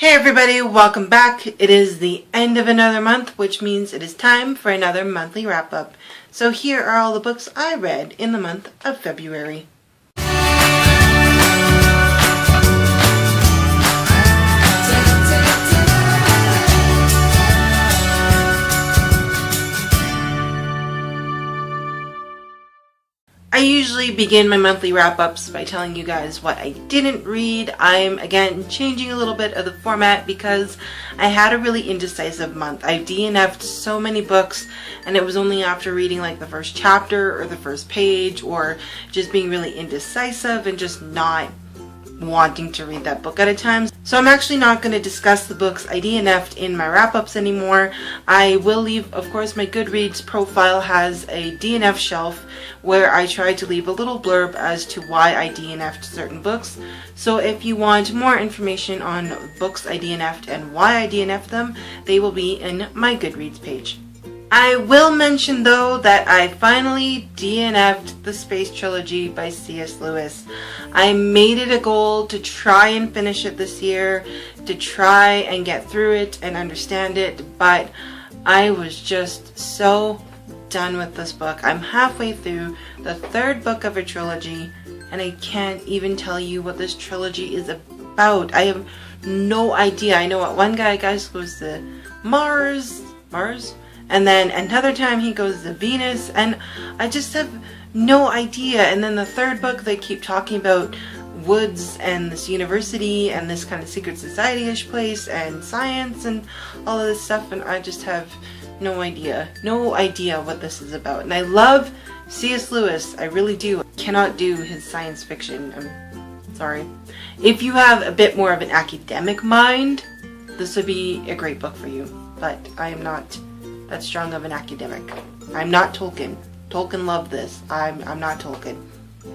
Hey everybody, welcome back. It is the end of another month, which means it is time for another monthly wrap-up. So here are all the books I read in the month of February. I usually begin my monthly wrap-ups by telling you guys what I didn't read. I'm, again, changing a little bit of the format because I had a really indecisive month. I DNF'd so many books, and it was only after reading like the first chapter or the first page or just being really indecisive and just not wanting to read that book at a time. So I'm actually not going to discuss the books I DNF'd in my wrap-ups anymore. I will leave, of course, my Goodreads profile has a DNF shelf where I try to leave a little blurb as to why I DNF'd certain books. So if you want more information on books I DNF'd and why I DNF'd them, they will be in my Goodreads page. I will mention though that I finally DNF'd the Space Trilogy by C.S. Lewis. I made it a goal to try and finish it this year, to try and get through it and understand it, but I was just so done with this book. I'm halfway through the third book of a trilogy and I can't even tell you what this trilogy is about. I have no idea. I know what one guy goes to Mars, and then another time he goes to Venus, and I just have no idea. And then the third book, they keep talking about woods and this university and this kind of secret society-ish place and science and all of this stuff, and I just have no idea what this is about. And I love C.S. Lewis, I really do. I cannot do his science fiction, I'm sorry. If you have a bit more of an academic mind, this would be a great book for you, but I am not that strong of an academic. I'm not Tolkien. Tolkien loved this. I'm not Tolkien.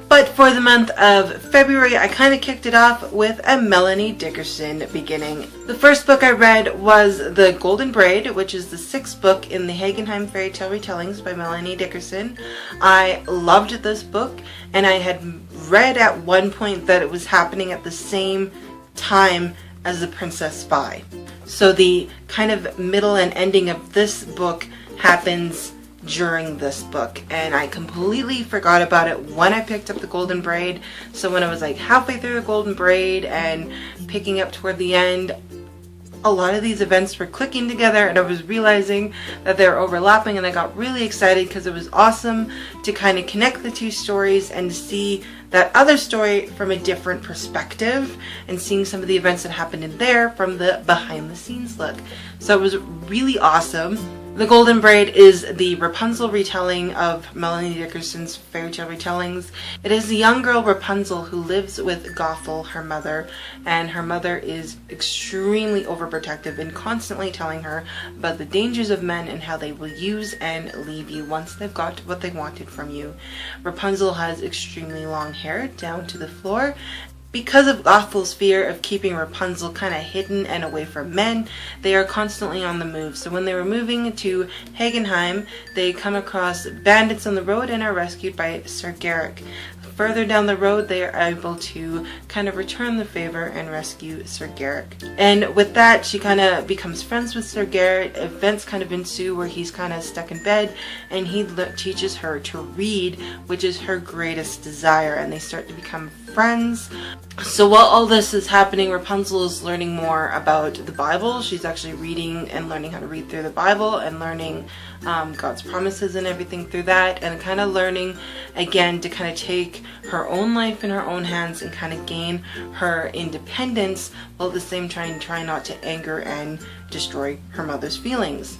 But for the month of February, I kind of kicked it off with a Melanie Dickerson beginning. The first book I read was The Golden Braid, which is the sixth book in the Hagenheim fairy tale retellings by Melanie Dickerson. I loved this book, and I had read at one point that it was happening at the same time as The Princess Spy. So the kind of middle and ending of this book happens during this book, and I completely forgot about it when I picked up The Golden Braid. So when I was like halfway through The Golden Braid and picking up toward the end, a lot of these events were clicking together and I was realizing that they were overlapping, and I got really excited because it was awesome to kind of connect the two stories and to see that other story from a different perspective and seeing some of the events that happened in there from the behind the scenes look. So it was really awesome. The Golden Braid is the Rapunzel retelling of Melanie Dickerson's fairy tale retellings. It is the young girl Rapunzel who lives with Gothel, her mother, and her mother is extremely overprotective and constantly telling her about the dangers of men and how they will use and leave you once they've got what they wanted from you. Rapunzel has extremely long hair down to the floor. Because of Gothel's fear of keeping Rapunzel kind of hidden and away from men, they are constantly on the move. So when they were moving to Hagenheim, they come across bandits on the road and are rescued by Sir Garrick. Further down the road, they are able to kind of return the favor and rescue Sir Garrick. And with that, she kind of becomes friends with Sir Garrick. Events kind of ensue where he's kind of stuck in bed, and he teaches her to read, which is her greatest desire, and they start to become friends. So while all this is happening, Rapunzel is learning more about the Bible. She's actually reading and learning how to read through the Bible and learning God's promises and everything through that, and kind of learning again to kind of take her own life in her own hands and kind of gain her independence while at the same time trying not to anger and destroy her mother's feelings.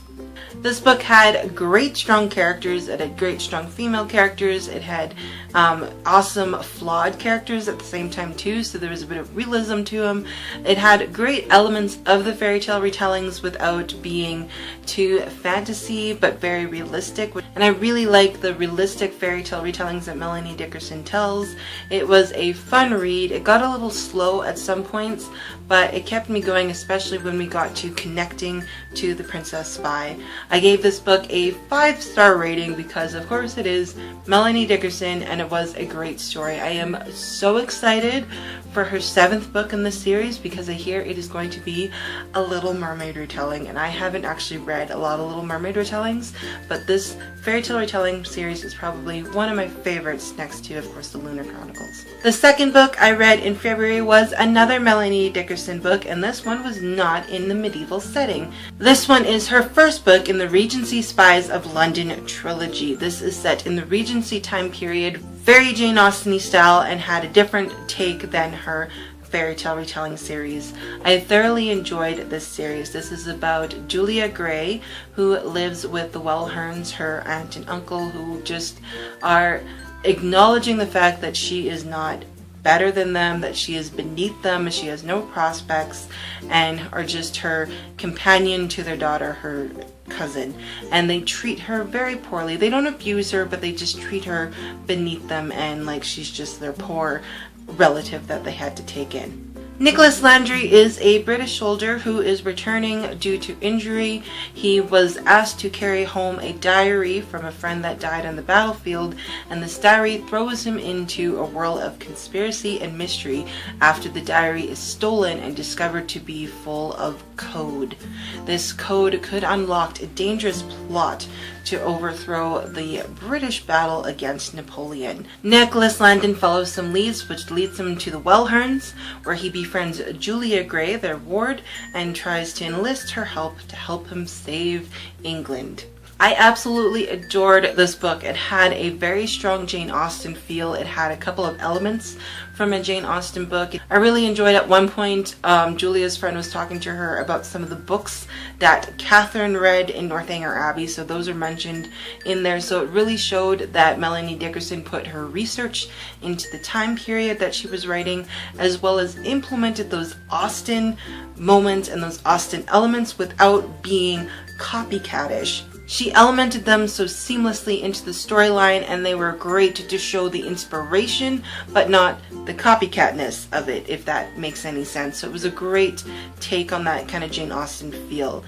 This book had great strong characters. It had great strong female characters. It had awesome flawed characters at the same time too, so there was a bit of realism to them. It had great elements of the fairy tale retellings without being too fantasy but very realistic, and I really like the realistic fairy tale retellings that Melanie Dickerson tells. It was a fun read. It got a little slow at some points, but it kept me going, especially when we got to connecting to the Princess Spy. I gave this book a 5-star rating because of course it is Melanie Dickerson and it was a great story. I am so excited for her 7th book in the series because I hear it is going to be a Little Mermaid retelling, and I haven't actually read a lot of Little Mermaid retellings, but this fairy tale retelling series is probably one of my favorites next to, of course, the Lunar Chronicles. The second book I read in February was another Melanie Dickerson book, and this one was not in the medieval setting. This one is her first book in the Regency Spies of London trilogy. This is set in the Regency time period, very Jane Austen-y style, and had a different take than her fairy tale retelling series. I thoroughly enjoyed this series. This is about Julia Gray, who lives with the Wellherns, her aunt and uncle, who just are acknowledging the fact that she is not better than them, that she is beneath them, she has no prospects, and are just her companion to their daughter, her cousin, and they treat her very poorly. They don't abuse her, but they just treat her beneath them and like she's just their poor relative that they had to take in. Nicholas Landry is a British soldier who is returning due to injury. He was asked to carry home a diary from a friend that died on the battlefield, and this diary throws him into a whirl of conspiracy and mystery after the diary is stolen and discovered to be full of code. This code could unlock a dangerous plot to overthrow the British battle against Napoleon. Nicholas Landon follows some leads, which leads him to the Wellherns, where he befriends Julia Gray, their ward, and tries to enlist her help to help him save England. I absolutely adored this book. It had a very strong Jane Austen feel. It had a couple of elements from a Jane Austen book. I really enjoyed at one point, Julia's friend was talking to her about some of the books that Catherine read in Northanger Abbey, so those are mentioned in there. So it really showed that Melanie Dickerson put her research into the time period that she was writing, as well as implemented those Austen moments and those Austen elements without being copycatish. She elemented them so seamlessly into the storyline, and they were great to show the inspiration, but not the copycatness of it, if that makes any sense. So it was a great take on that kind of Jane Austen feel.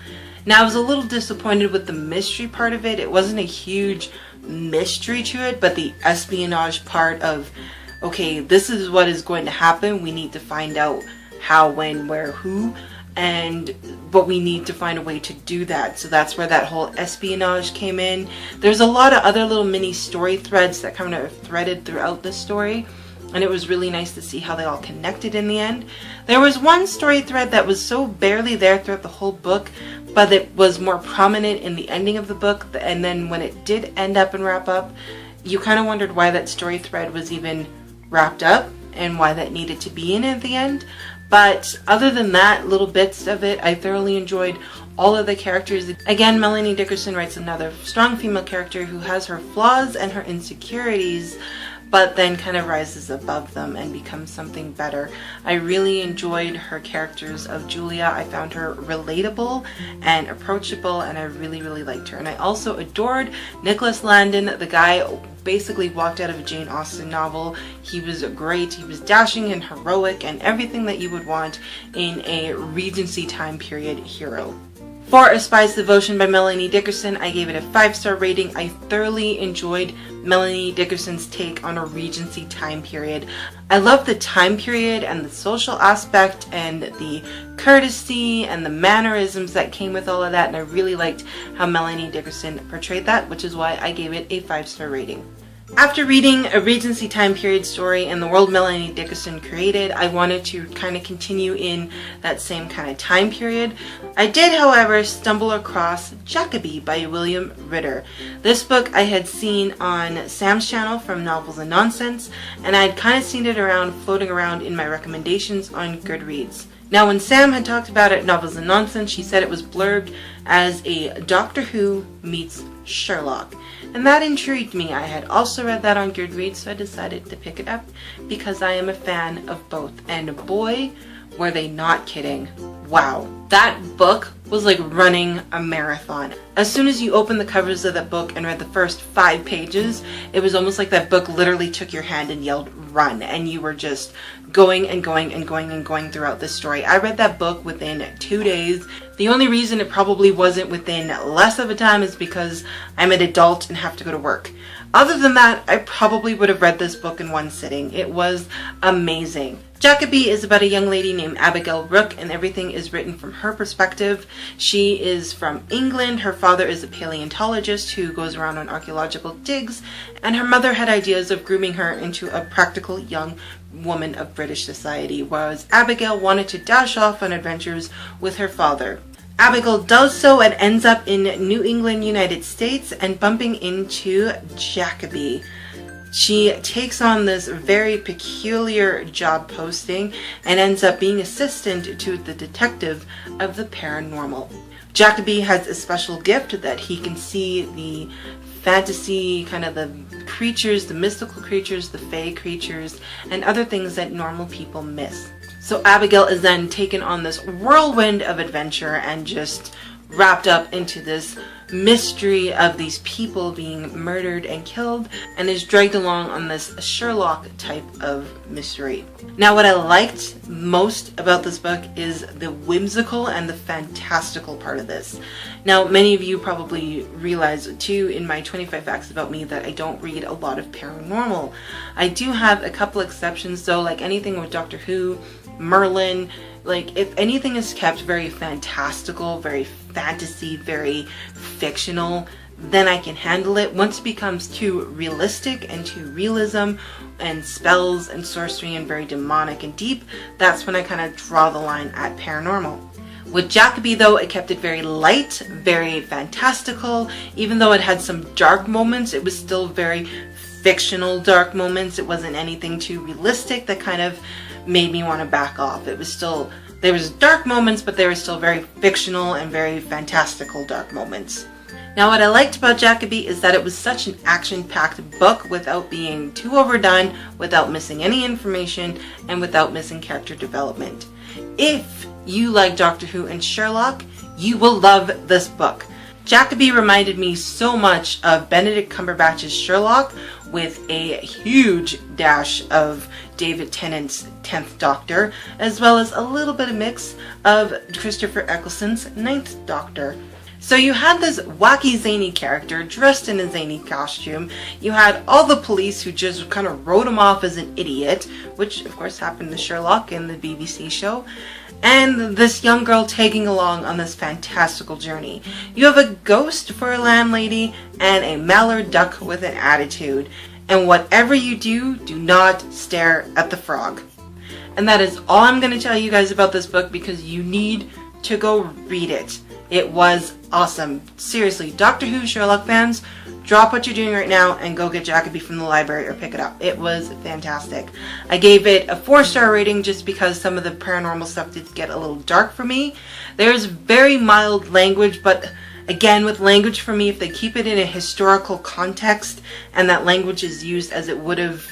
Now, I was a little disappointed with the mystery part of it. It wasn't a huge mystery to it, but the espionage part of, okay, this is what is going to happen. We need to find out how, when, where, who. But we need to find a way to do that. So that's where that whole espionage came in. There's a lot of other little mini story threads that kind of threaded throughout the story, and it was really nice to see how they all connected in the end. There was one story thread that was so barely there throughout the whole book, but it was more prominent in the ending of the book, and then when it did end up and wrap up, you kind of wondered why that story thread was even wrapped up and why that needed to be in at the end. But other than that, little bits of it, I thoroughly enjoyed all of the characters. Again, Melanie Dickerson writes another strong female character who has her flaws and her insecurities, but then kind of rises above them and becomes something better. I really enjoyed her characters of Julia. I found her relatable and approachable, and I really, really liked her. And I also adored Nicholas Landon. The guy basically walked out of a Jane Austen novel. He was great. He was dashing and heroic and everything that you would want in a Regency time period hero. For A Spy's Devotion by Melanie Dickerson, I gave it a 5-star rating. I thoroughly enjoyed Melanie Dickerson's take on a Regency time period. I love the time period and the social aspect and the courtesy and the mannerisms that came with all of that, and I really liked how Melanie Dickerson portrayed that, which is why I gave it a 5-star rating. After reading a Regency time period story and the world Melanie Dickerson created, I wanted to kind of continue in that same kind of time period. I did, however, stumble across Jacobi by William Ritter. This book I had seen on Sam's channel from Novels and Nonsense, and I had kind of seen it around, floating around in my recommendations on Goodreads. Now, when Sam had talked about it, Novels and Nonsense, she said it was blurbed as a Doctor Who meets Sherlock. And that intrigued me. I had also read that on Goodreads, so I decided to pick it up because I am a fan of both. And boy, Were they not kidding? Wow. That book was like running a marathon. As soon as you opened the covers of that book and read the first 5 pages, it was almost like that book literally took your hand and yelled, run, and you were just going and going and going and going throughout this story. I read that book within 2 days. The only reason it probably wasn't within less of a time is because I'm an adult and have to go to work. Other than that, I probably would have read this book in one sitting. It was amazing. Jacobi is about a young lady named Abigail Rook, and everything is written from her perspective. She is from England. Her father is a paleontologist who goes around on archaeological digs, and her mother had ideas of grooming her into a practical young woman of British society, whereas Abigail wanted to dash off on adventures with her father. Abigail does so and ends up in New England, United States, and bumping into Jacobi. She takes on this very peculiar job posting and ends up being assistant to the detective of the paranormal. Jacobi has a special gift that he can see the fantasy, kind of the creatures, the mystical creatures, the fae creatures, and other things that normal people miss. So Abigail is then taken on this whirlwind of adventure and just wrapped up into this mystery of these people being murdered and killed, and is dragged along on this Sherlock type of mystery. Now, what I liked most about this book is the whimsical and the fantastical part of this. Now, many of you probably realize too in my 25 facts about me that I don't read a lot of paranormal. I do have a couple exceptions though, like anything with Doctor Who, Merlin. Like, if anything is kept very fantastical, very fantasy, very fictional, then I can handle it. Once it becomes too realistic and too realism and spells and sorcery and very demonic and deep, that's when I kind of draw the line at paranormal. With Jacobi though, it kept it very light, very fantastical. Even though it had some dark moments, it was still very fictional dark moments. It wasn't anything too realistic that kind of made me want to back off. It was still, there was dark moments, but they were still very fictional and very fantastical dark moments. Now, what I liked about Jacobi is that it was such an action-packed book without being too overdone, without missing any information, and without missing character development. If you like Doctor Who and Sherlock, you will love this book. Jacobi reminded me so much of Benedict Cumberbatch's Sherlock, with a huge dash of David Tennant's 10th Doctor, as well as a little bit of mix of Christopher Eccleston's 9th Doctor. So you had this wacky zany character dressed in a zany costume. You had all the police who just kind of wrote him off as an idiot, which of course happened to Sherlock in the BBC show. And this young girl tagging along on this fantastical journey. You have a ghost for a landlady and a mallard duck with an attitude. And whatever you do, do not stare at the frog. And that is all I'm going to tell you guys about this book, because you need to go read it. It was awesome. Seriously, Doctor Who Sherlock fans, drop what you're doing right now and go get Jacobi from the library or pick it up. It was fantastic. I gave it a 4-star rating just because some of the paranormal stuff did get a little dark for me. There's very mild language, but again, with language for me, if they keep it in a historical context and that language is used as it would have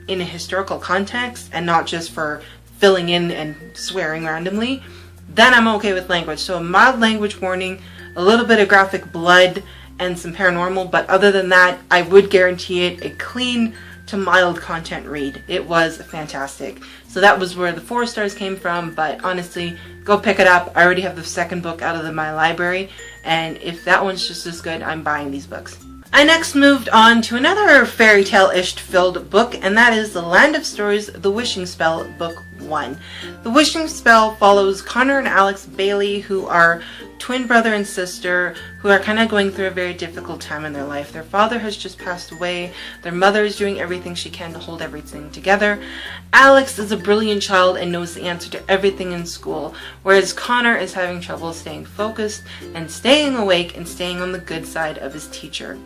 in a historical context and not just for filling in and swearing randomly, then I'm okay with language. So a mild language warning, a little bit of graphic blood, and some paranormal, but other than that, I would guarantee it a clean to mild content read. It was fantastic. So that was where the 4 stars came from, but honestly, go pick it up. I already have the 2nd book out of my library, and if that one's just as good, I'm buying these books. I next moved on to another fairy tale-ish filled book, and that is The Land of Stories, The Wishing Spell, Book 1. The Wishing Spell follows Connor and Alex Bailey, who are twin brother and sister, who are kind of going through a very difficult time in their life. Their father has just passed away. Their mother is doing everything she can to hold everything together. Alex is a brilliant child and knows the answer to everything in school, whereas Connor is having trouble staying focused and staying awake and staying on the good side of his teacher.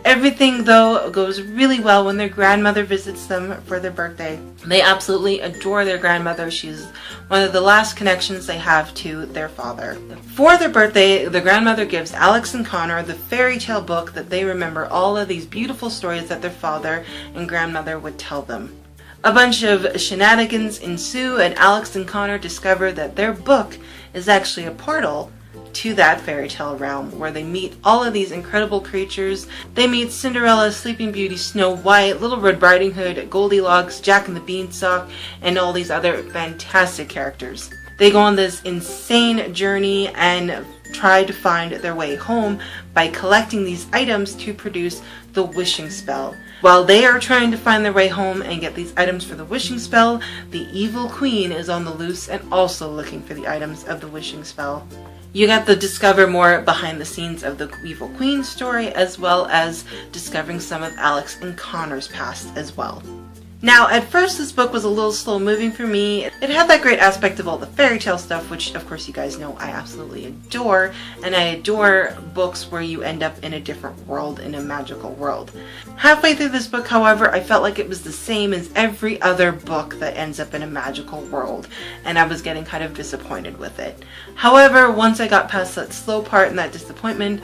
Everything, though, goes really well when their grandmother visits them for their birthday. They absolutely adore their grandmother. She's one of the last connections they have to their father. For their birthday, the grandmother gives Alex and Connor the fairy tale book that they remember all of these beautiful stories that their father and grandmother would tell them. A bunch of shenanigans ensue, and Alex and Connor discover that their book is actually a portal to that fairy tale realm, where they meet all of these incredible creatures. They meet Cinderella, Sleeping Beauty, Snow White, Little Red Riding Hood, Goldilocks, Jack and the Beanstalk, and all these other fantastic characters. They go on this insane journey and try to find their way home by collecting these items to produce the wishing spell. While they are trying to find their way home and get these items for the wishing spell, the evil queen is on the loose and also looking for the items of the wishing spell. You get to discover more behind the scenes of the evil queen story, as well as discovering some of Alex and Connor's past as well. Now, at first this book was a little slow moving for me. It had that great aspect of all the fairy tale stuff, which of course you guys know I absolutely adore, and I adore books where you end up in a different world, in a magical world. Halfway through this book, however, I felt like it was the same as every other book that ends up in a magical world, and I was getting kind of disappointed with it. However, once I got past that slow part and that disappointment,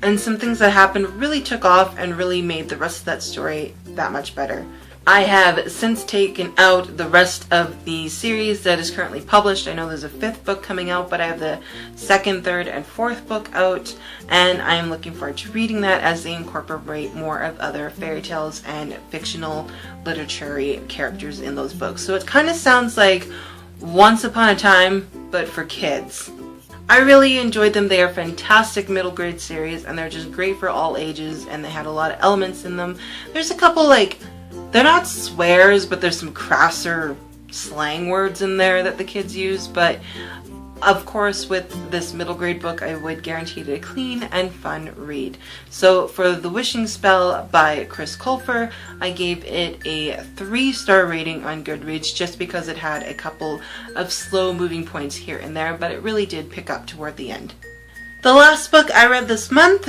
and some things that happened really took off and really made the rest of that story that much better. I have since taken out the rest of the series that is currently published. I know there's a 5th book coming out, but I have the 2nd, 3rd, and 4th book out, and I am looking forward to reading that as they incorporate more of other fairy tales and fictional literary characters in those books. So it kind of sounds like Once Upon a Time, but for kids. I really enjoyed them. They are fantastic middle grade series, and they're just great for all ages, and they had a lot of elements in them. There's a couple, they're not swears, but there's some crasser slang words in there that the kids use, but of course with this middle grade book I would guarantee it a clean and fun read. So for The Wishing Spell by Chris Colfer, I gave it a 3-star rating on Goodreads just because it had a couple of slow moving points here and there, but it really did pick up toward the end. The last book I read this month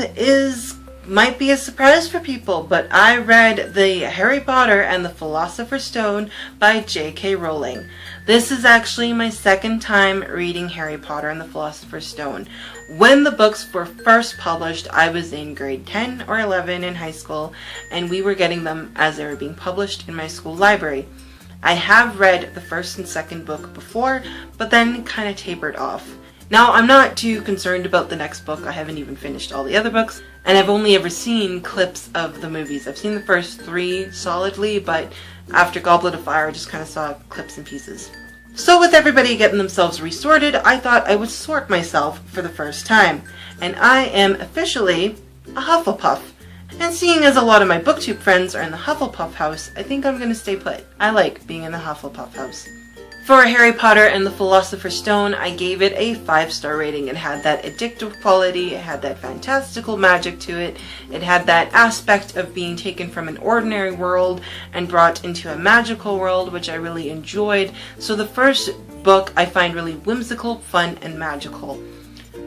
might be a surprise for people, but I read the Harry Potter and the Philosopher's Stone by J.K. Rowling. This is actually my 2nd time reading Harry Potter and the Philosopher's Stone. When the books were first published, I was in grade 10 or 11 in high school, and we were getting them as they were being published in my school library. I have read the 1st and 2nd book before, but then kind of tapered off. Now, I'm not too concerned about the next book. I haven't even finished all the other books, and I've only ever seen clips of the movies. I've seen the first 3 solidly, but after Goblet of Fire, I just kind of saw clips and pieces. So with everybody getting themselves resorted, I thought I would sort myself for the first time, and I am officially a Hufflepuff. And seeing as a lot of my BookTube friends are in the Hufflepuff house, I think I'm going to stay put. I like being in the Hufflepuff house. For Harry Potter and the Philosopher's Stone, I gave it a 5-star rating. It had that addictive quality, it had that fantastical magic to it, it had that aspect of being taken from an ordinary world and brought into a magical world, which I really enjoyed. So the first book I find really whimsical, fun, and magical.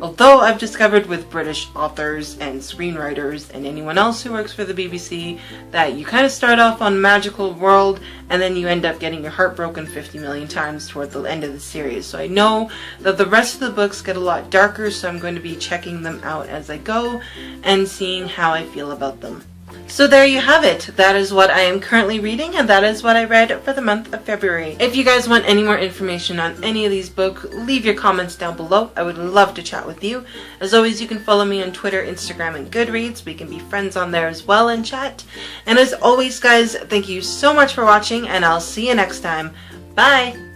Although I've discovered with British authors and screenwriters and anyone else who works for the BBC that you kind of start off on a magical world and then you end up getting your heart broken 50 million times toward the end of the series. So I know that the rest of the books get a lot darker, so I'm going to be checking them out as I go and seeing how I feel about them. So there you have it. That is what I am currently reading, and that is what I read for the month of February. If you guys want any more information on any of these books, leave your comments down below. I would love to chat with you. As always, you can follow me on Twitter, Instagram, and Goodreads. We can be friends on there as well and chat. And as always, guys, thank you so much for watching, and I'll see you next time. Bye!